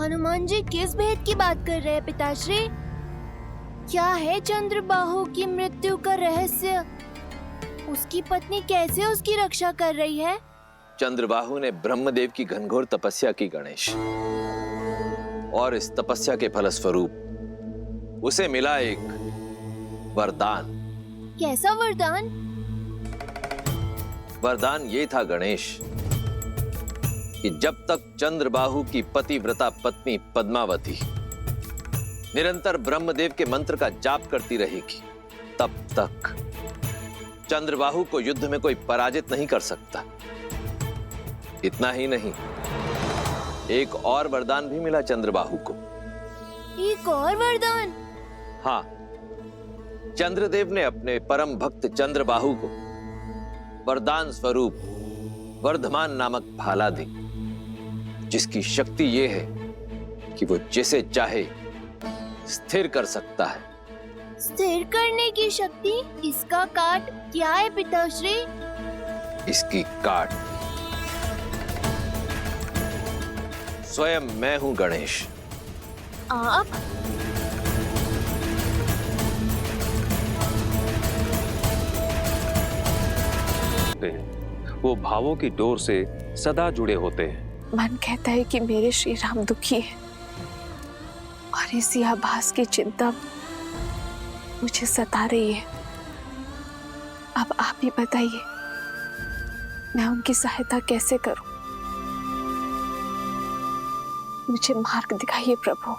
हनुमान जी किस भेद की बात कर रहे हैं पिताश्री? क्या है चंद्रबाहु की मृत्यु का रहस्य? उसकी पत्नी कैसे उसकी रक्षा कर रही है? चंद्रबाहु ने ब्रह्मदेव की घनघोर तपस्या की गणेश, और इस तपस्या के फलस्वरूप उसे मिला एक वरदान। कैसा वरदान? वरदान ये था गणेश कि जब तक चंद्रबाहु की पतिव्रता पत्नी पद्मावती निरंतर ब्रह्मदेव के मंत्र का जाप करती रहेगी, तब तक चंद्रबाहु को युद्ध में कोई पराजित नहीं कर सकता। इतना ही नहीं, एक और वरदान भी मिला चंद्रबाहु को। एक और वरदान? हाँ, चंद्रदेव ने अपने परम भक्त चंद्रबाहु को वरदान स्वरूप वर्धमान नामक भाला दी, जिसकी शक्ति यह है कि वो जिसे चाहे स्थिर कर सकता है। स्थिर करने की शक्ति? इसका काट क्या है पिताश्री? इसकी काट स्वयं मैं हूं गणेश। आप? वो भावों की डोर से सदा जुड़े होते हैं। मन कहता है कि मेरे श्री राम दुखी है और इसी आभास की चिंता मुझे सता रही है। अब आप ही बताइए, मैं उनकी सहायता कैसे करूं? मुझे मार्ग दिखाइए प्रभु।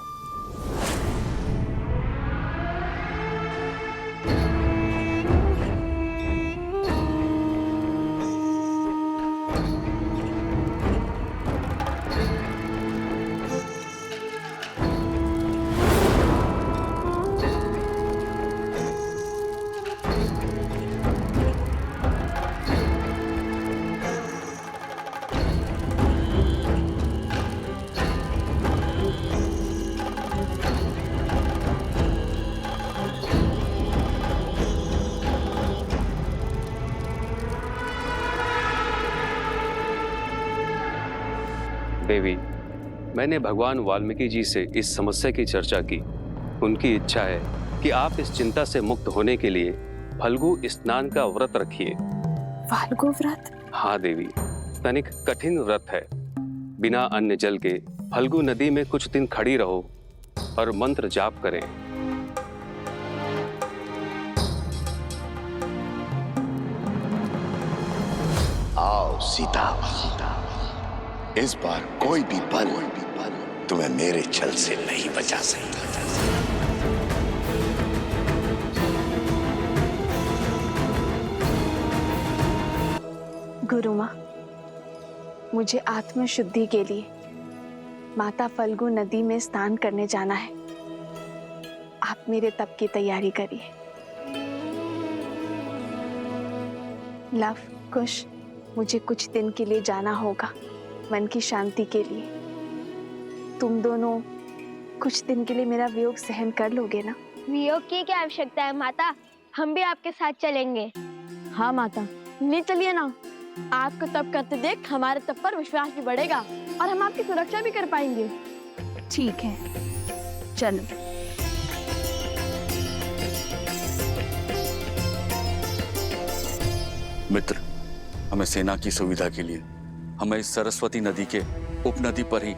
देवी, मैंने भगवान वाल्मीकि जी से इस समस्या की चर्चा की। उनकी इच्छा है कि आप इस चिंता से मुक्त होने के लिए फल्गु स्नान का व्रत रखिए। फाल्गु व्रत? हाँ देवी, तनिक कठिन व्रत है। बिना अन्न जल के फल्गु नदी में कुछ दिन खड़ी रहो और मंत्र जाप करें। आओ सीता, इस बार कोई भी बल तुम्हें मेरे छल से नहीं बचा सकता। गुरु माँ, मुझे आत्म शुद्धि के लिए माता फल्गु नदी में स्नान करने जाना है। आप मेरे तप की तैयारी करिए। लव, कुश, मुझे कुछ दिन के लिए जाना होगा, मन की शांति के लिए। तुम दोनों कुछ दिन के लिए मेरा वियोग सहन कर लोगे ना? वियोग की क्या आवश्यकता है माता, हम भी आपके साथ चलेंगे। हाँ माता, ले चलिए ना। आपको तप करते देख हमारे तप पर विश्वास भी बढ़ेगा और हम आपकी सुरक्षा भी कर पाएंगे। ठीक है, चलो। मित्र, हमें सेना की सुविधा के लिए हमें इस सरस्वती नदी के उपनदी पर ही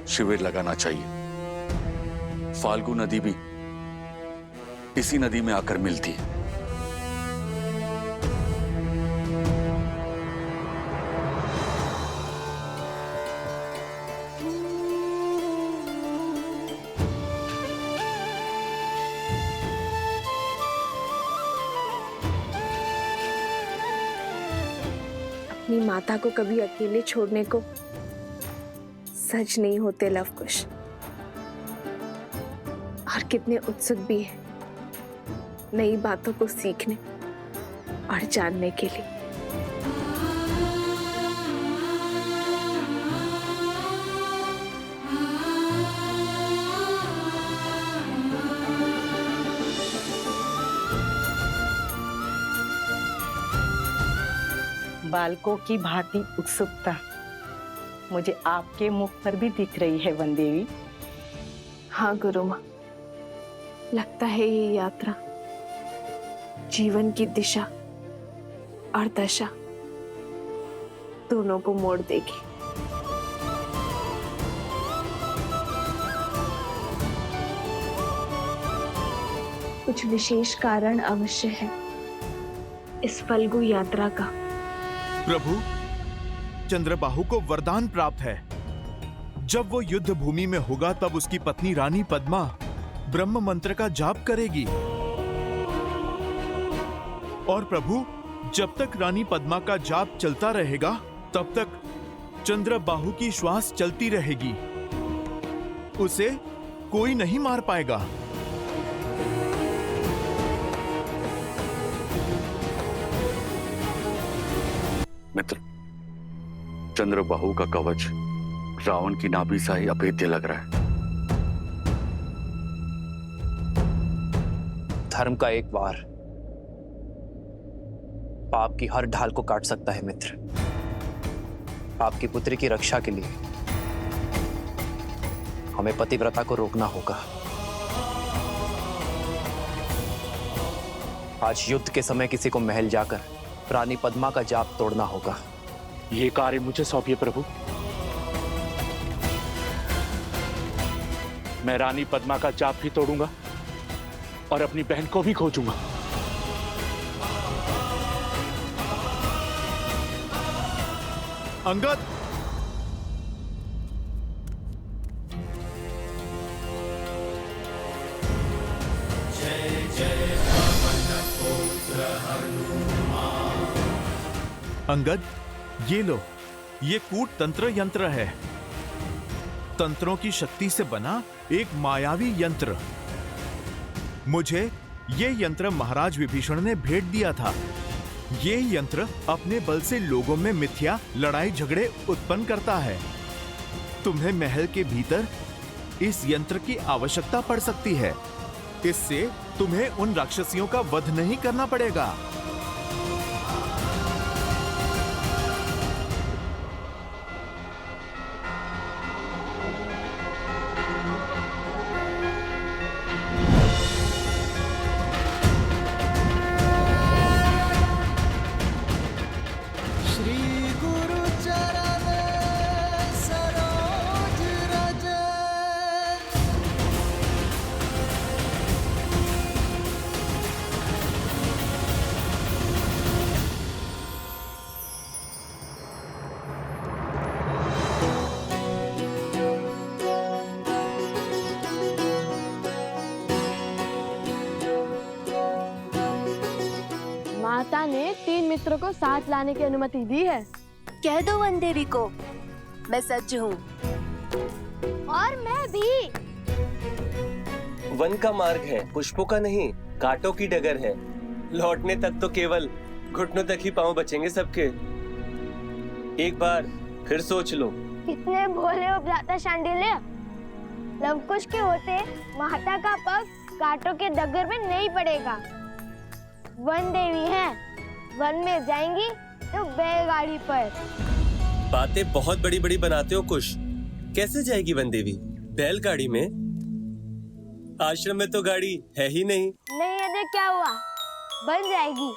शिविर लगाना चाहिए। फाल्गु नदी भी इसी नदी में आकर मिलती है। अपनी माता को कभी अकेले छोड़ने को सच नहीं होते लव कुश, और कितने उत्सुक भी है नई बातों को सीखने और जानने के लिए। बालकों की भांति उत्सुकता मुझे आपके मुख पर भी दिख रही है वन देवी। हाँ गुरु माँ, लगता है ये यात्रा जीवन की दिशा और दशा दोनों को मोड़ देगी। कुछ विशेष कारण अवश्य है इस फल्गु यात्रा का। प्रभु, चंद्रबाहु को वरदान प्राप्त है। जब वो युद्ध भूमि में होगा तब उसकी पत्नी रानी पद्मा ब्रह्म मंत्र का जाप करेगी। और प्रभु, जब तक रानी पद्मा का जाप चलता रहेगा तब तक चंद्रबाहु की श्वास चलती रहेगी। उसे कोई नहीं मार पाएगा। मित्र, चंद्रबाहु का कवच रावण की नाभि सा ही अभेद्य लग रहा है। धर्म का एक वार पाप की हर ढाल को काट सकता है मित्र। आपकी पुत्री की रक्षा के लिए हमें पतिव्रता को रोकना होगा। आज युद्ध के समय किसी को महल जाकर रानी पद्मा का जाप तोड़ना होगा। ये कार्य मुझे सौंपिए प्रभु। मैं रानी पद्मा का जाप भी तोड़ूंगा और अपनी बहन को भी खोजूंगा। अंगद, अंगद, ये लो, ये कूट तंत्र यंत्र है। तंत्रों की शक्ति से बना एक मायावी यंत्र। मुझे ये यंत्र महाराज विभीषण ने भेंट दिया था। ये यंत्र अपने बल से लोगों में मिथ्या लड़ाई झगड़े उत्पन्न करता है। तुम्हें महल के भीतर इस यंत्र की आवश्यकता पड़ सकती है। इससे तुम्हें उन राक्षसियों का वध नहीं करना पड़ेगा। माता ने 3 मित्रों को साथ लाने की अनुमति दी है। कह दो वनदेवी को मैं सज्ज हूँ। और मैं भी। वन का मार्ग है, पुष्पों का नहीं, कांटों की डगर है। लौटने तक तो केवल घुटनों तक ही पांव बचेंगे सबके। एक बार फिर सोच लो। कितने भोले हो भ्राता शांडिल्य। लवकुश के होते माता का पग कांटों के डगर में नहीं पड़ेगा। वन देवी हैं, वन में जाएंगी तो बैलगाड़ी पर। बातें बहुत बड़ी बड़ी बनाते हो कुश। कैसे जाएगी वन देवी बैलगाड़ी में? आश्रम में तो गाड़ी है ही नहीं। नहीं है तो क्या हुआ, बन जाएगी।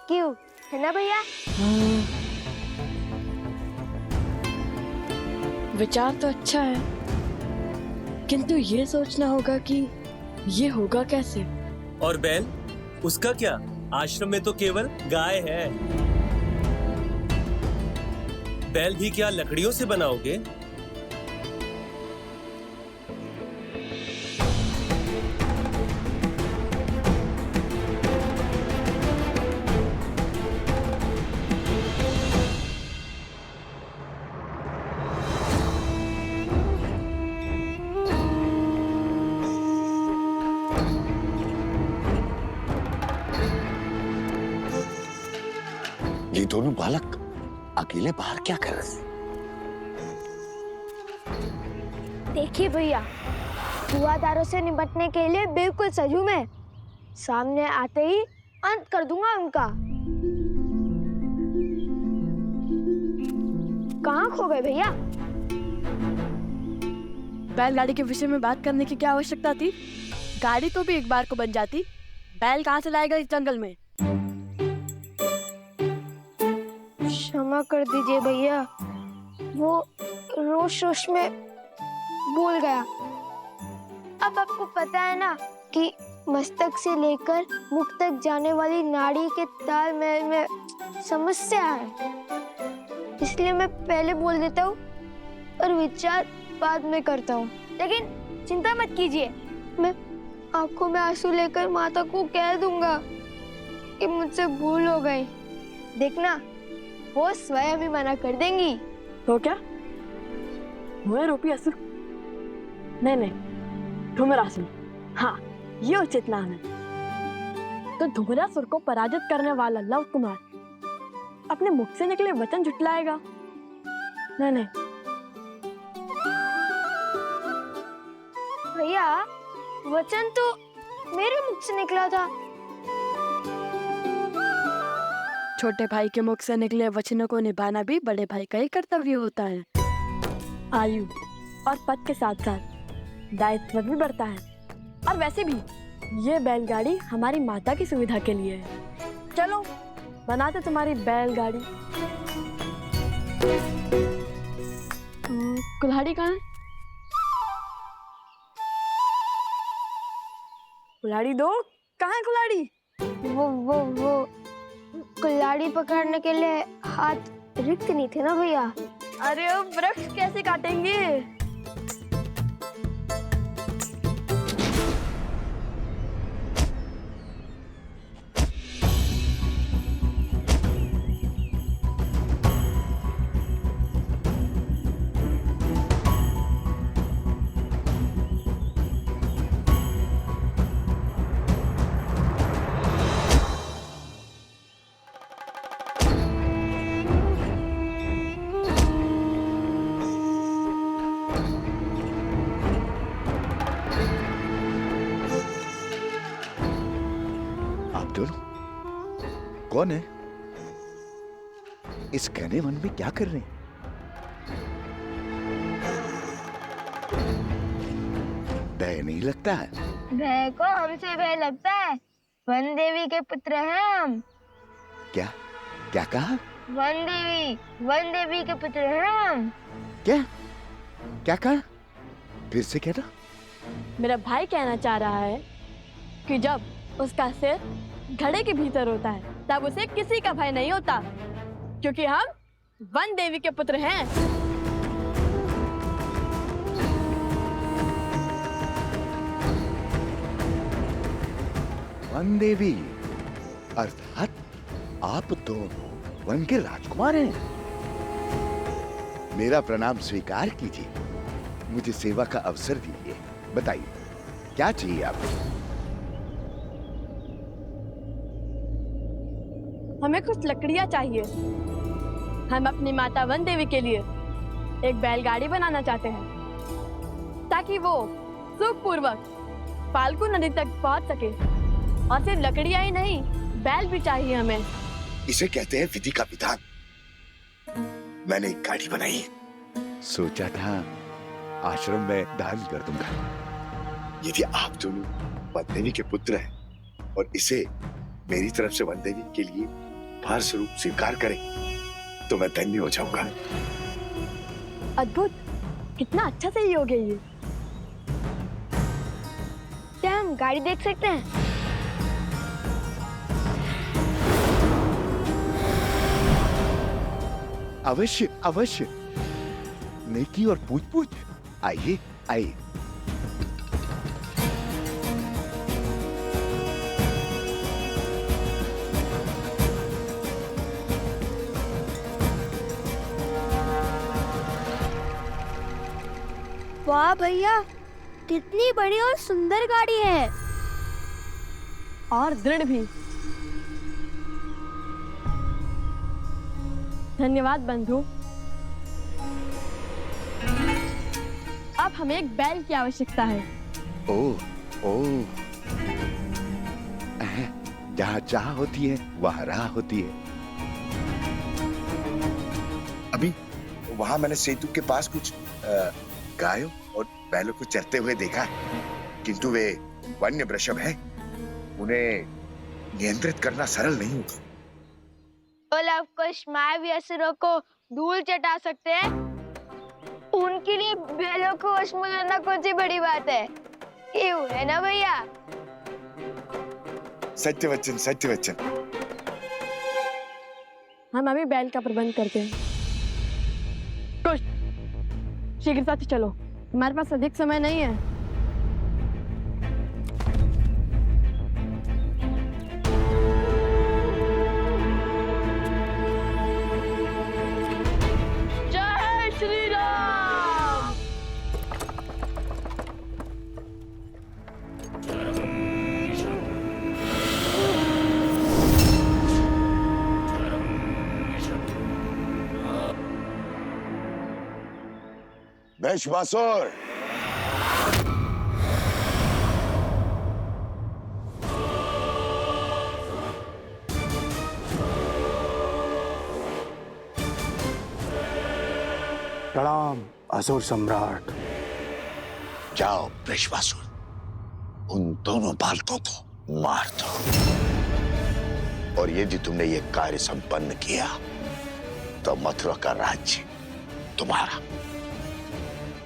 क्यों, है ना भैया? विचार तो अच्छा है, किंतु ये सोचना होगा कि ये होगा कैसे। और बैल, उसका क्या? आश्रम में तो केवल गाय है। बैल भी क्या लकड़ियों से बनाओगे? ये दोनों बालक अकेले बाहर क्या कर रहे हैं? देखिए भैया, जुआदारों से निपटने के लिए बिल्कुल सजू मैं। सामने आते ही अंत कर दूंगा उनका। कहाँ खो गए भैया? बैलगाड़ी के विषय में बात करने की क्या आवश्यकता थी? गाड़ी तो भी एक बार को बन जाती। बैल कहाँ से लाएगा इस जंगल में? क्षमा कर दीजिए भैया, वो रोश में भूल गया। अब आपको पता है ना कि मस्तक से लेकर मुख तक जाने वाली नाड़ी के तालमेल में समस्या है, इसलिए मैं पहले बोल देता हूँ और विचार बाद में करता हूँ। लेकिन चिंता मत कीजिए, मैं आंखों में आंसू लेकर माता को कह दूंगा कि मुझसे भूल हो गई। देखना, वो स्वयं ही मना कर देंगी। तो क्या हुआ रूपी असुर? नहीं, धूम्रासुर। हाँ, ये उचित नाम है। तो धूम्रासुर को पराजित करने वाला लव कुमार अपने मुख से निकले वचन झुटलाएगा? नहीं। भैया, वचन तो मेरे मुख से निकला था। छोटे भाई के मुख से निकले वचनों को निभाना भी बड़े भाई का ही कर्तव्य होता है। आयु और पद के साथ साथ दायित्व भी बढ़ता है। और वैसे भी ये बैलगाड़ी हमारी माता की सुविधा के लिए है। चलो बनाते तुम्हारी बैलगाड़ी। कुल्हाड़ी कहाँ है? कुल्हाड़ी दो। कहाँ है कुल्हाड़ी? वो कुल्हाड़ी पकड़ने के लिए हाथ रिक्त नहीं थे ना भैया। अरे वो वृक्ष कैसे काटेंगे? कौन है? इस घने वन में क्या कर रहे हैं? भय नहीं लगता है? भय को हमसे भय लगता है। वन देवी के पुत्र हैं हम। क्या क्या कहा? वन देवी के पुत्र हैं हम। क्या क्या कहा? फिर से कहना। मेरा भाई कहना चाह रहा है कि जब उसका सिर घड़े के भीतर होता है तब उसे किसी का भय नहीं होता, क्योंकि हम वन देवी के पुत्र हैं। वन देवी अर्थात आप तो वन के राजकुमार हैं। मेरा प्रणाम स्वीकार कीजिए, मुझे सेवा का अवसर दीजिए। बताइए क्या चाहिए आपको? हमें कुछ लकड़ियां चाहिए। हम अपनी माता वन देवी के लिए एक बैलगाड़ी बनाना चाहते हैं ताकि वो सुखपूर्वक फाल्गु नदी तक पहुंच सके। और सिर्फ लकड़ियां ही नहीं, बैल भी चाहिए हमें। इसे कहते हैं विधि का विधान। मैंने एक गाड़ी बनाई, सोचा था आश्रम में दान कर दूंगा। यदि आप दोनों वन देवी के पुत्र हैं और इसे मेरी तरफ से वन देवी के लिए उपहार स्वरूप स्वीकार करें तो मैं धन्य हो जाऊंगा। अद्भुत, कितना अच्छा सहयोग है ये। क्या हम गाड़ी देख सकते हैं? अवश्य अवश्य, नेकी और पूछ पूछ। आइए आइए। वाह भैया, कितनी बड़ी और सुंदर गाड़ी है। और दृढ़ भी। धन्यवाद बंधु। अब हमें एक बैल की आवश्यकता है। ओ जहाँ चाह होती है वहाँ राह होती है। अभी वहाँ मैंने सेतु के पास कुछ गायों और बैलों को चरते हुए देखा, किंतु वे वन्य वृषभ है, उन्हें नियंत्रित करना सरल नहीं होगा। तो लव कुश मायावी असुरों को धूल चटा सकते हैं, उनके लिए बैलों को वश में करना कौन सी बड़ी बात है? क्यों, है ना भैया? सत्य वचन, सत्य वचन। हम अभी बैल का प्रबंध करते हैं। कुछ शीघ्रता से चलो, हमारे पास अधिक समय नहीं है। जय श्री राम। वैश्वासुर, प्रणाम असुर सम्राट। जाओ वैश्वासुर, उन दोनों बालकों को मार दो। और यदि तुमने ये कार्य संपन्न किया तो मथुरा का राज्य तुम्हारा।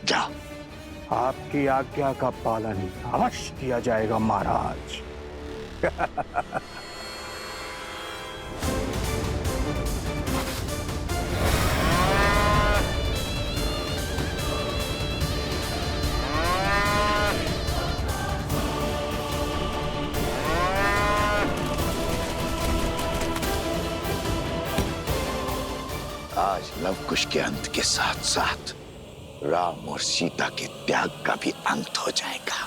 जाओ। आपकी आज्ञा का पालन अवश्य किया जाएगा महाराज। आज लवकुश के अंत के साथ साथ राम और सीता के त्याग का भी अंत हो जाएगा।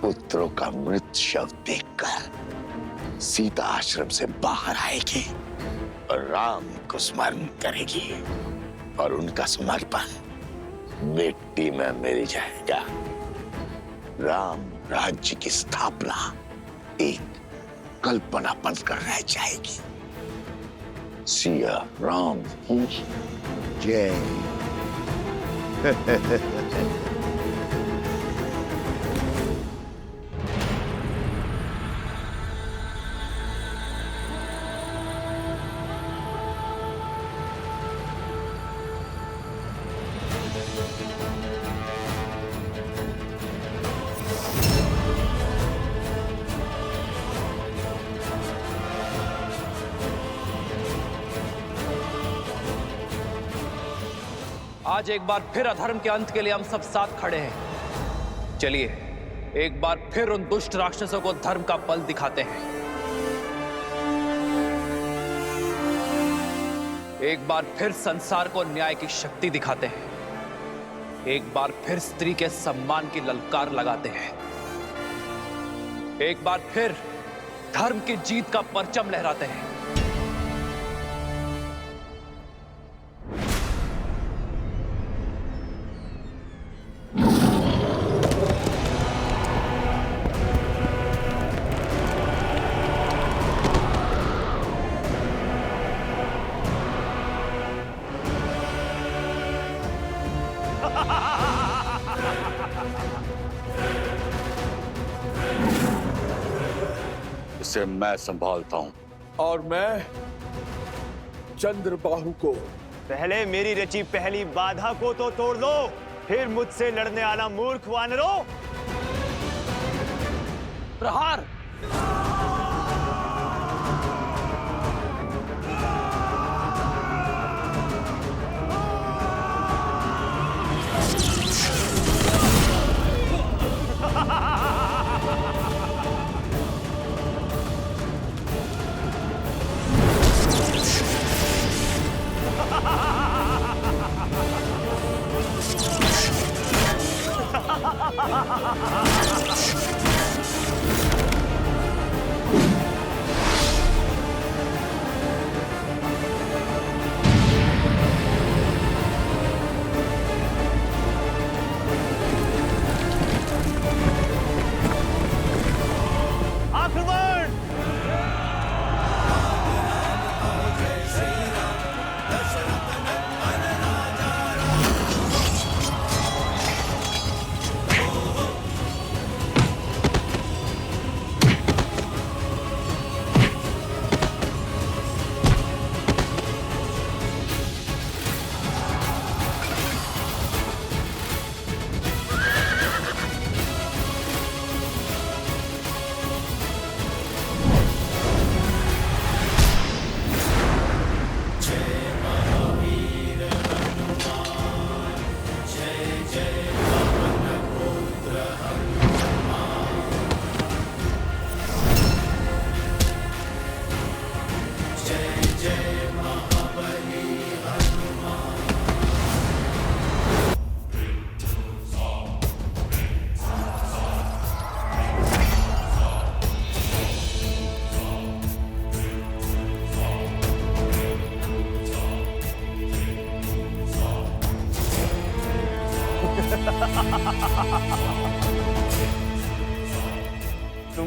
पुत्रों का मृत शव देखकर सीता आश्रम से बाहर आएगी और राम को स्मरण करेगी और उनका समर्पण मिट्टी में मिल जाएगा। राम राज्य की स्थापना एक कल्पना बनकर रह जाएगी। सिया राम की जय। आज एक बार फिर अधर्म के अंत के लिए हम सब साथ खड़े हैं। चलिए एक बार फिर उन दुष्ट राक्षसों को धर्म का बल दिखाते हैं। एक बार फिर संसार को न्याय की शक्ति दिखाते हैं। एक बार फिर स्त्री के सम्मान की ललकार लगाते हैं। एक बार फिर धर्म की जीत का परचम लहराते हैं। इसे मैं संभालता हूं। और मैं चंद्रबाहु को। पहले मेरी रची पहली बाधा को तो तोड़ दो, फिर मुझसे लड़ने आना मूर्ख वानरों। प्रहार।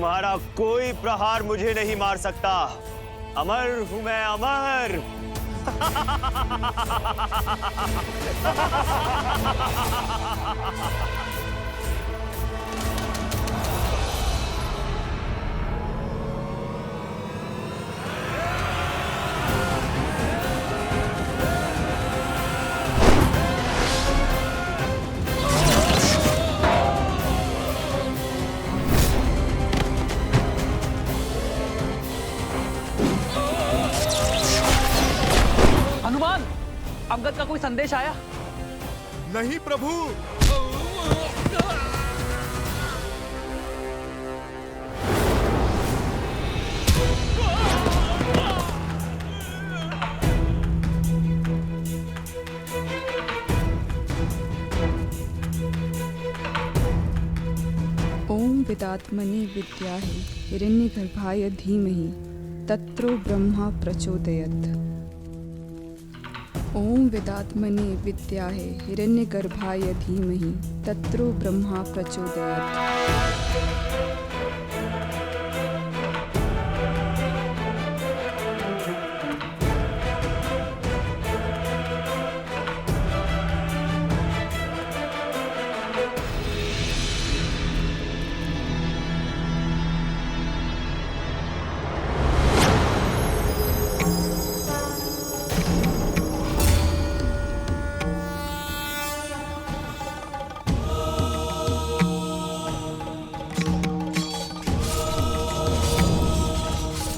तुम्हारा कोई प्रहार मुझे नहीं मार सकता। अमर हूं मैं, अमर। हनुमान, अंगद का कोई संदेश आया? नहीं प्रभु। ओम विदात्मने विद्याहि हिरण्यगर्भाय धीमहि तत्रो ब्रह्मा प्रचोदयत्। ओम विदात्मने विद्याहि हिरण्यगर्भाय धीमहि तत्रो ब्रह्मा प्रचोदयात्।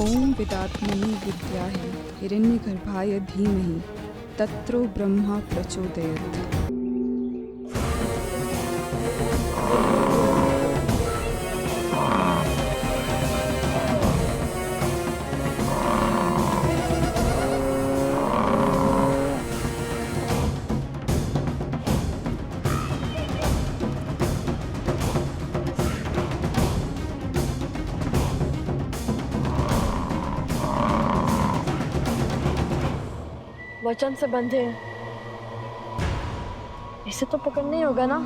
ओम विदात्मने विद्याहि हिरण्यगर्भाय धीमहि तत्रो ब्रह्मा प्रचोदयात्। वचन से बंधे हैं, इसे तो पकड़ना ही होगा ना।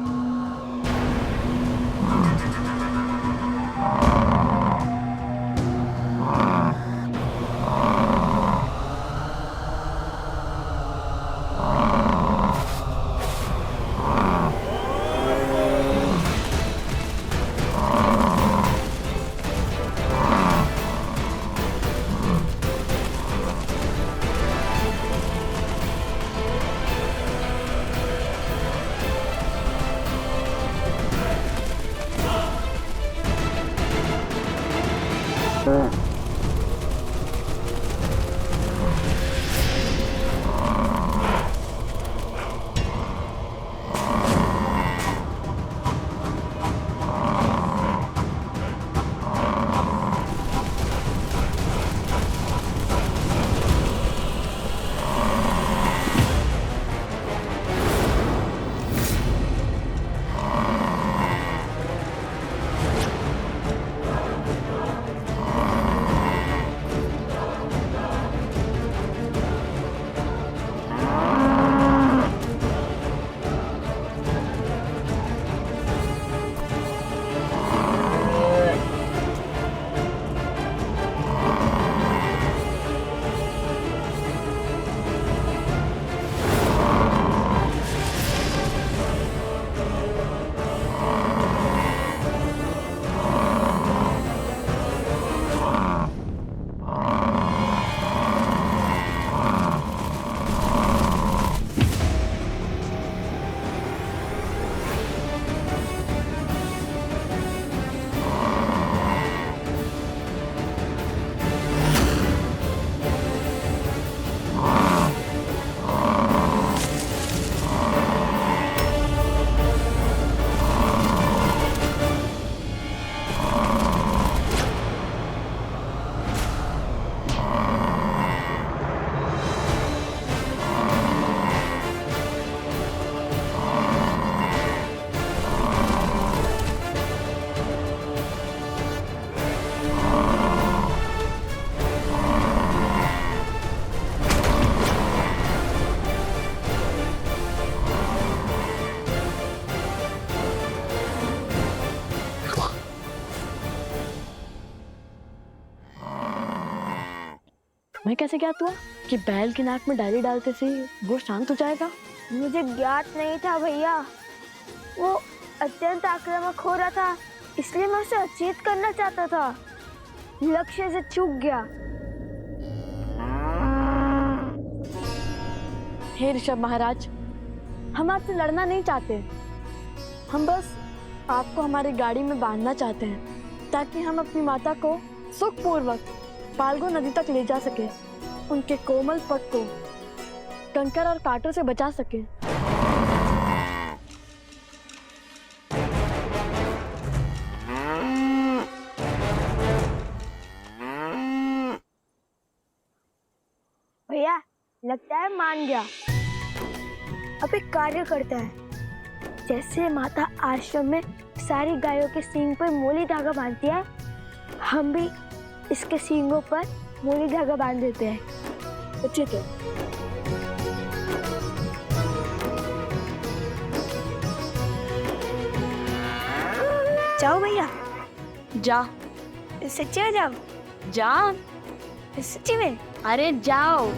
तुम्हें कैसे ज्ञात हुआ कि बैल की नाक में डाली डालते से वो शांत हो जाएगा? मुझे ज्ञात नहीं था भैया, वो अत्यंत आक्रामक हो रहा था, इसलिए मैं उसे अचेत करना चाहता था, लक्ष्य से चूक गया। हे ऋषभ महाराज, हम आपसे लड़ना नहीं चाहते, हम बस आपको हमारी गाड़ी में बांधना चाहते हैं ताकि हम अपनी माता को सुखपूर्वक फाल्गु नदी तक ले जा सके, उनके कोमल पग को कंकर और कांटों से बचा सके। भैया लगता है मान गया। अब एक कार्य करता है, जैसे माता आश्रम में सारी गायों के सींग पर मोली धागा बांधती है, हम भी इसके सींगों पर मोली धागा बांध देते हैं। उचित है। जाओ भैया, जा। सच्ची में जाओ? जा। सच्ची में? अरे जाओ।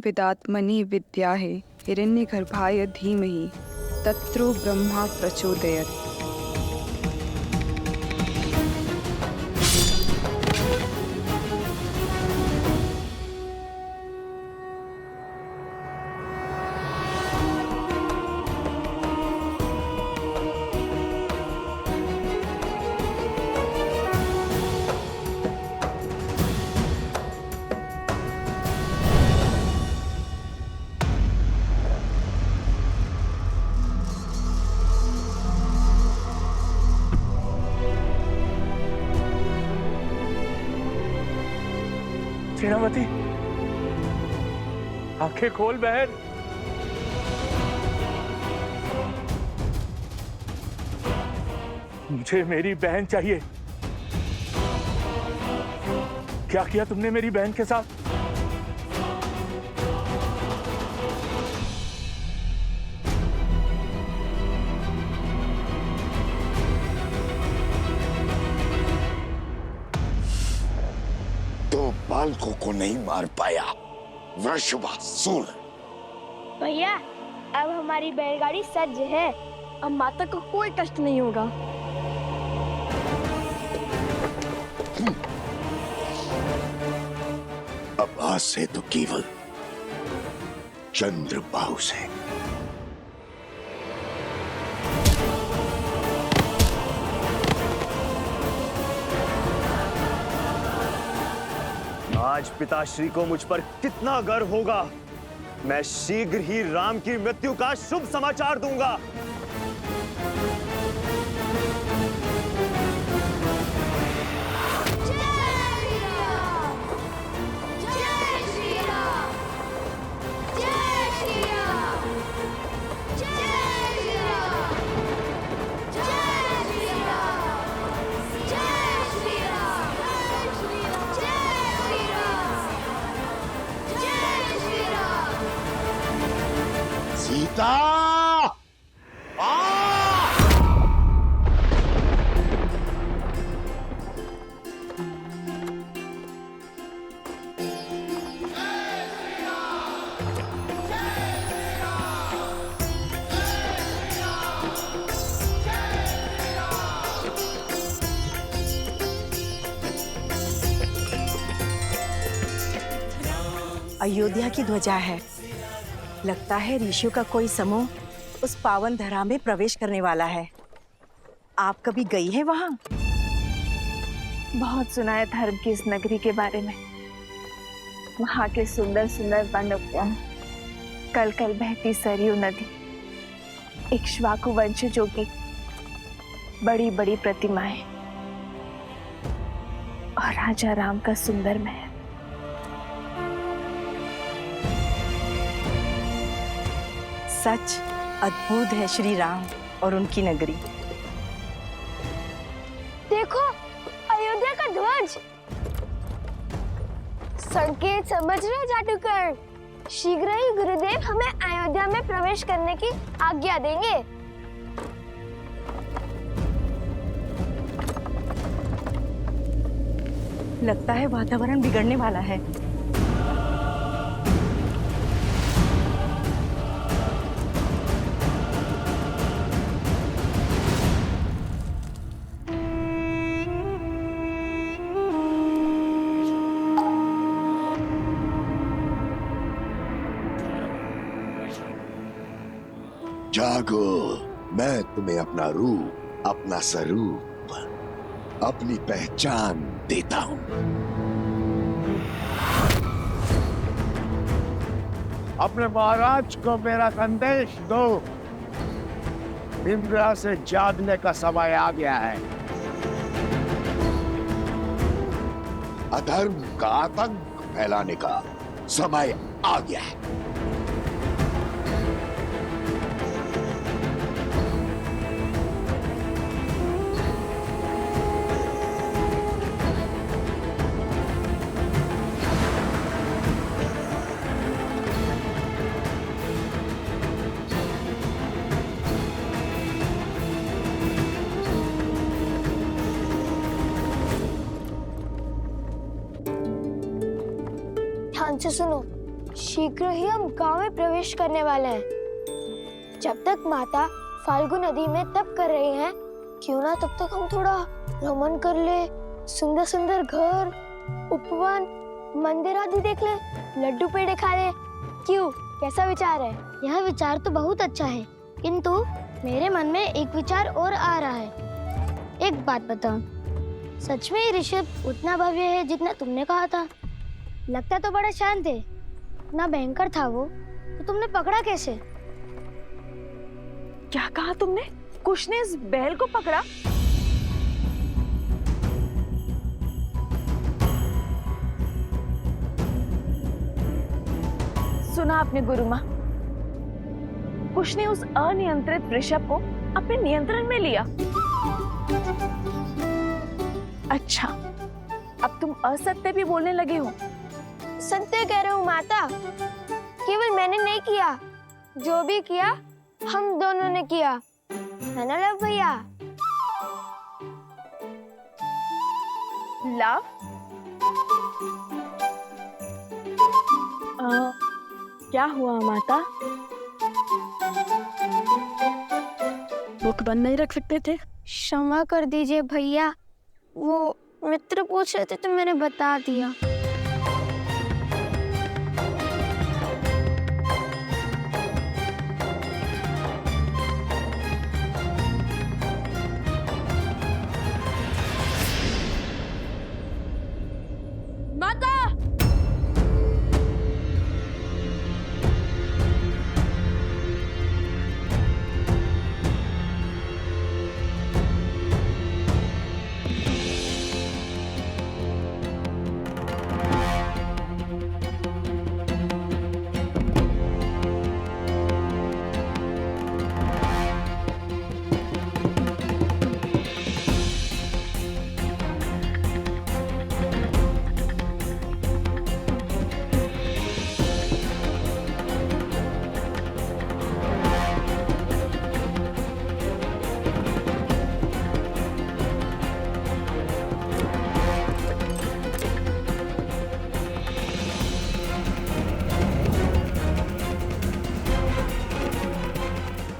विदात्मनि विद्याहे हिरण्यगर्भाय धीमहि तत्रो ब्रह्मा प्रचोदयत्। सेनापति, आंखें खोल बहन। मुझे मेरी बहन चाहिए। क्या किया तुमने मेरी बहन के साथ? बालकों को नहीं मार पाया वृषभासुर। भैया अब हमारी बैलगाड़ी सज्ज है, अब माता को कोई कष्ट नहीं होगा। अब आज से तो केवल चंद्रबाहु से। आज पिताश्री को मुझ पर कितना गर्व होगा। मैं शीघ्र ही राम की मृत्यु का शुभ समाचार दूंगा। सीता, अयोध्या की ध्वजा है। लगता है ऋषियों का कोई समूह उस पावन धरा में प्रवेश करने वाला है। आप कभी गई है वहां? बहुत सुना है धर्म की इस नगरी के बारे में। वहां के सुंदर सुंदर वन उद्यान, कल कल बहती सरयू नदी, इक्ष्वाकु वंशजों की बड़ी बड़ी प्रतिमाएं और राजा राम का सुंदर महल। सच अद्भुत है श्री राम और उनकी नगरी। देखो, अयोध्या का ध्वज। संकेत समझ रहे जादूगर? शीघ्र ही गुरुदेव हमें अयोध्या में प्रवेश करने की आज्ञा देंगे। लगता है वातावरण बिगड़ने वाला है। जागो, मैं तुम्हें अपना रूप, अपना स्वरूप, अपनी पहचान देता हूं। अपने महाराज को मेरा संदेश दो। इंद्र से जागने का समय आ गया है। अधर्म का आतंक फैलाने का समय आ गया है। ध्यान से सुनो, शीघ्र ही हम गांव में प्रवेश करने वाले हैं। जब तक माता फाल्गु नदी में तप कर रही हैं, क्यों ना तब तक हम थोड़ा भ्रमण कर ले, सुंदर सुंदर घर, उपवन, मंदिर आदि देख ले, लड्डू पेड़े खा ले। क्यों, कैसा विचार है? यह विचार तो बहुत अच्छा है, किंतु मेरे मन में एक विचार और आ रहा है। एक बात बताओ, सच में ये ऋषभ उतना भव्य है जितना तुमने कहा था? लगता तो बड़ा शांत है, ना भयंकर था वो, तो तुमने पकड़ा कैसे? क्या कहा तुमने? कुश ने इस बैल को पकड़ा? सुना आपने गुरु माँ, कुश ने उस अनियंत्रित वृषभ को अपने नियंत्रण में लिया। अच्छा, अब तुम असत्य भी बोलने लगे हो। सत्य कह रहे हो माता, केवल मैंने नहीं किया, जो भी किया हम दोनों ने किया, है ना लव भैया? लव? क्या हुआ माता? बुक बंद नहीं रख सकते थे? क्षमा कर दीजिए भैया, वो मित्र पूछ रहे थे तो मैंने बता दिया। माता!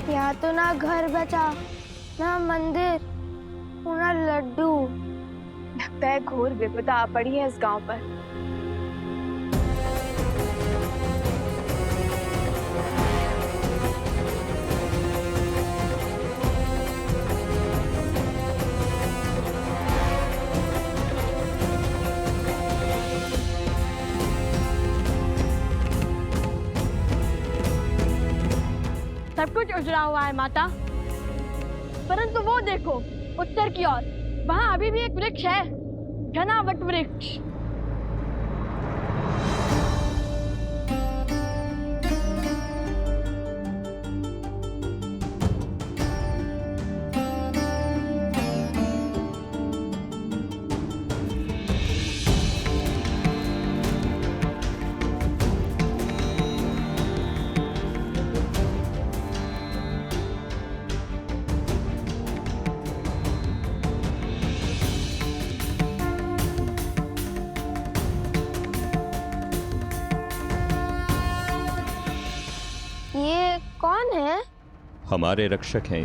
यहाँ तो ना घर बचा, ना मंदिर, ना लड्डू। लगता है घोर विपदा आ पड़ी है इस गांव पर। उजड़ा हुआ है माता। परंतु वो देखो उत्तर की ओर, वहाँ अभी भी एक वृक्ष है, घना वट वृक्ष। ये कौन है? हमारे रक्षक हैं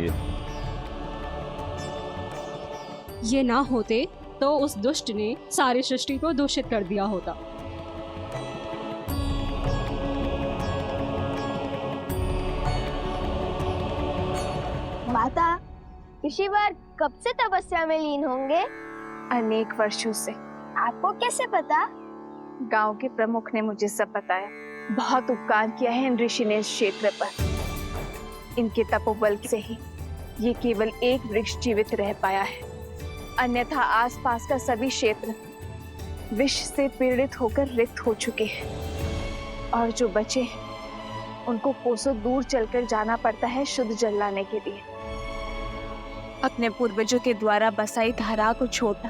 ये ना होते तो उस दुष्ट ने सारी सृष्टि को दूषित कर दिया होता। माता, ऋषिवर कब से तपस्या में लीन होंगे? अनेक वर्षों से। आपको कैसे पता? गांव के प्रमुख ने मुझे सब बताया। बहुत उपकार किया है इन ऋषि ने इस क्षेत्र पर। इनके तपोबल से ही ये केवल एक वृक्ष जीवित रह पाया है, अन्यथा आसपास का सभी क्षेत्र विष से पीड़ित होकर रिक्त हो चुके हैं। और जो बचे हैं उनको कोसों दूर चलकर जाना पड़ता है शुद्ध जल लाने के लिए। अपने पूर्वजों के द्वारा बसाई धारा को छोड़ना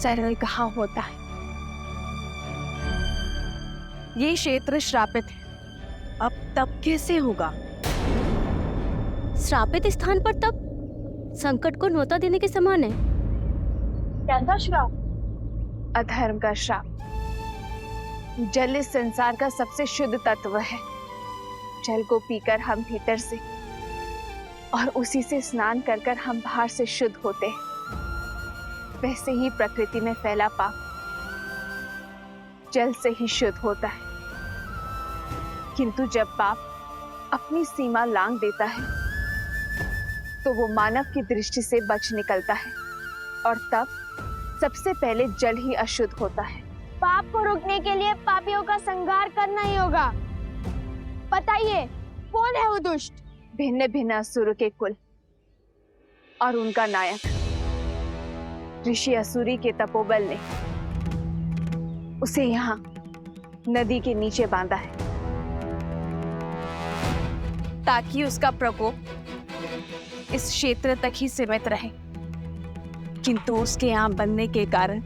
सरल कहाँ होता है। ये क्षेत्र श्रापित है, अब तप कैसे होगा? श्रापित स्थान पर तप संकट को न्योता देने के समान है। क्या था श्राप? अधर्म का श्राप। जल इस संसार का सबसे शुद्ध तत्व है। जल को पीकर हम भीतर से और उसी से स्नान कर कर हम बाहर से शुद्ध होते हैं। वैसे ही प्रकृति में फैला पाप जल से ही शुद्ध होता है। किंतु जब पाप अपनी सीमा लांघ देता है तो वो मानव की दृष्टि से बच निकलता है, और तब सबसे पहले जल ही अशुद्ध होता है। पाप को रोकने के लिए पापियों का संहार करना ही होगा। बताइए, कौन है वो दुष्ट? भिन्न भिन्न असुर के कुल और उनका नायक ऋषि असुरी के तपोबल ने उसे यहाँ नदी के नीचे बांधा है, ताकि उसका प्रकोप इस क्षेत्र तक ही सीमित रहे। किंतु उसके यहाँ बनने के कारण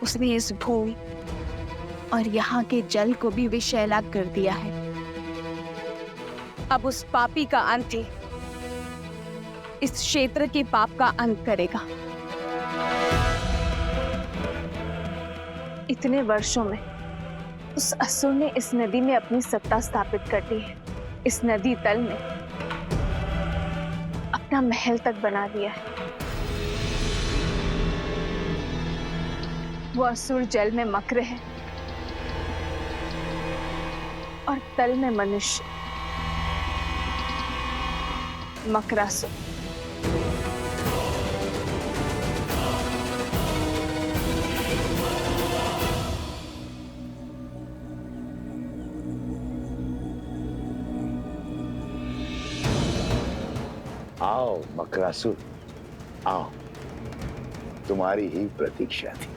उसने इस भूमि और यहाँ के जल को भी विषैला कर दिया है। अब उस पापी का अंत ही इस क्षेत्र के पाप का अंत करेगा। इतने वर्षों में उस असुर ने इस नदी में अपनी सत्ता स्थापित कर दी है। इस नदी तल में अपना महल तक बना दिया है। वो असुर जल में मक्र है और तल में मनुष्य मकरासुर। आओ मकरासुर, आओ, तुम्हारी ही प्रतीक्षा थी।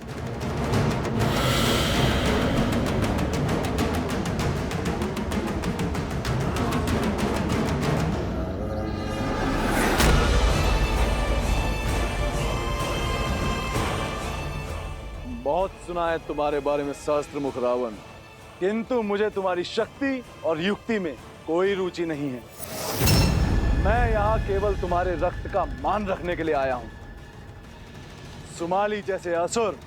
बहुत सुना है तुम्हारे बारे में सहस्त्र मुख रावण, किंतु मुझे तुम्हारी शक्ति और युक्ति में कोई रुचि नहीं है। मैं यहाँ केवल तुम्हारे रक्त का मान रखने के लिए आया हूँ। सुमाली जैसे असुर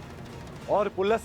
और पुलस्त्य